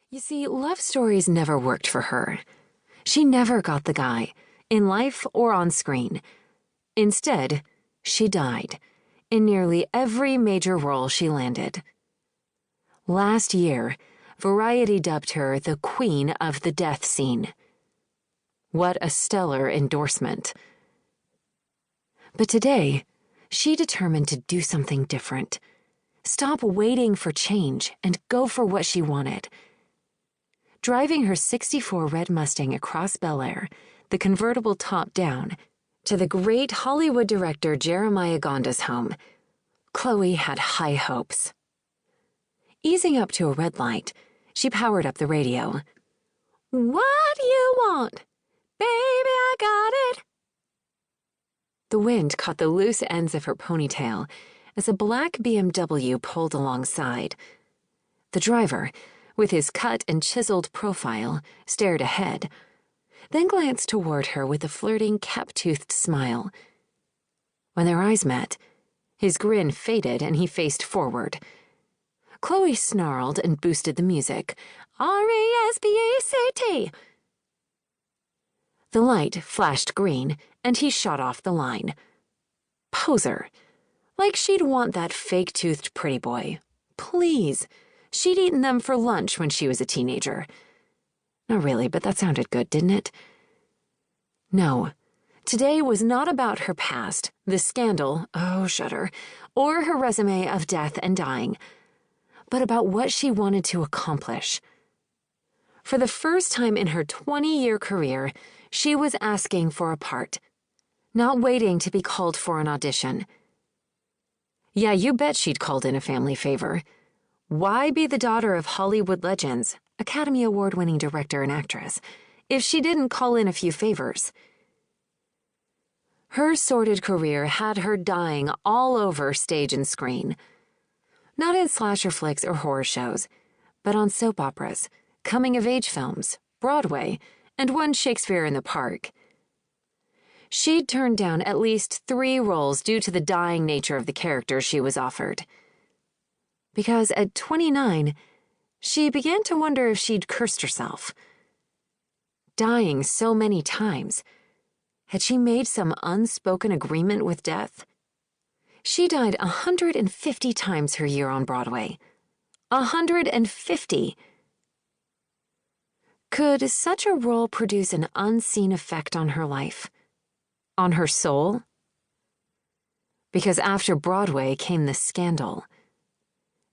You see, love stories never worked for her. She never got the guy, in life or on screen. Instead, she died, in nearly every major role she landed. Last year, Variety dubbed her the Queen of the Death Scene. What a stellar endorsement. But today, she determined to do something different. Stop waiting for change and go for what she wanted. Driving her '64 red Mustang across Bel Air, the convertible top down, to the great Hollywood director Jeremiah Gonda's home, Chloe had high hopes. Easing up to a red light, she powered up the radio. "What you want? Baby, I got it." The wind caught the loose ends of her ponytail as a black BMW pulled alongside. The driver, with his cut and chiseled profile, stared ahead, then glanced toward her with a flirting, cap-toothed smile. When their eyes met, his grin faded and he faced forward. Chloe snarled and boosted the music. R-E-S-P-E-C-T! The light flashed green, and he shot off the line. Poser. Like she'd want that fake-toothed pretty boy. Please. She'd eaten them for lunch when she was a teenager. Not really, but that sounded good, didn't it? No. Today was not about her past, the scandal, oh shudder, or her resume of death and dying, but about what she wanted to accomplish. For the first time in her 20-year career, she was asking for a part, not waiting to be called for an audition. Yeah, you bet she'd called in a family favor. Why be the daughter of Hollywood legends, Academy Award-winning director and actress, if she didn't call in a few favors? Her sordid career had her dying all over stage and screen. Not in slasher flicks or horror shows, but on soap operas, coming-of-age films, Broadway, and one Shakespeare in the Park. She'd turned down at least 3 roles due to the dying nature of the character she was offered. Because at 29, she began to wonder if she'd cursed herself. Dying so many times, had she made some unspoken agreement with death? She died 150 times her year on Broadway. 150! Could such a role produce an unseen effect on her life? On her soul? Because after Broadway came the scandal.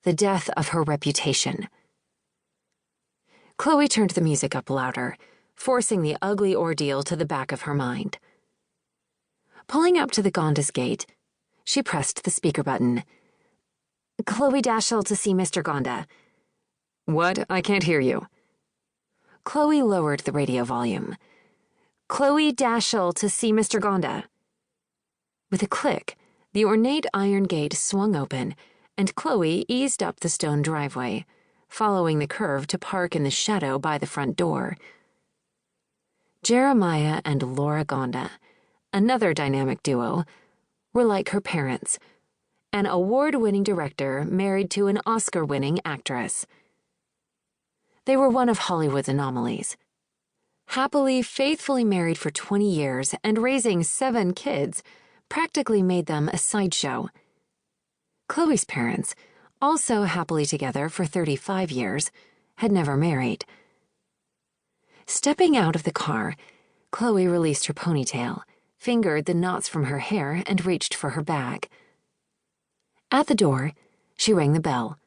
The death of her reputation. Chloe turned the music up louder, forcing the ugly ordeal to the back of her mind. Pulling up to the Gonda's gate, she pressed the speaker button. "Chloe Daschle to see Mr. Gonda." "What? I can't hear you." Chloe lowered the radio volume. "Chloe Daschle to see Mr. Gonda." With a click, the ornate iron gate swung open, and Chloe eased up the stone driveway, following the curve to park in the shadow by the front door. Jeremiah and Laura Gonda, another dynamic duo, were like her parents, an award-winning director married to an Oscar-winning actress. They were one of Hollywood's anomalies. Happily, faithfully married for 20 years and raising 7 kids practically made them a sideshow. Chloe's parents, also happily together for 35 years, had never married. Stepping out of the car, Chloe released her ponytail, fingered the knots from her hair, and reached for her bag. At the door, she rang the bell,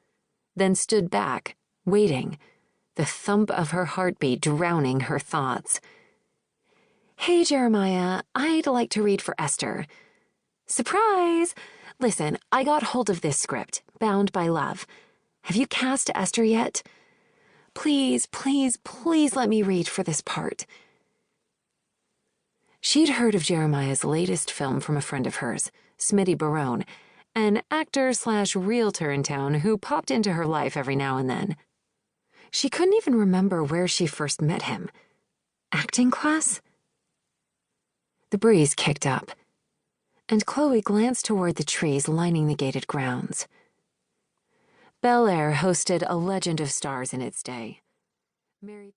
then stood back, waiting, the thump of her heartbeat drowning her thoughts. "Hey, Jeremiah, I'd like to read for Esther." "Surprise! Listen, I got hold of this script, Bound by Love. Have you cast Esther yet? Please, please, please let me read for this part." She'd heard of Jeremiah's latest film from a friend of hers, Smitty Barone, an actor/realtor in town who popped into her life every now and then. She couldn't even remember where she first met him. Acting class? The breeze kicked up, and Chloe glanced toward the trees lining the gated grounds. Bel Air hosted a legend of stars in its day. Mary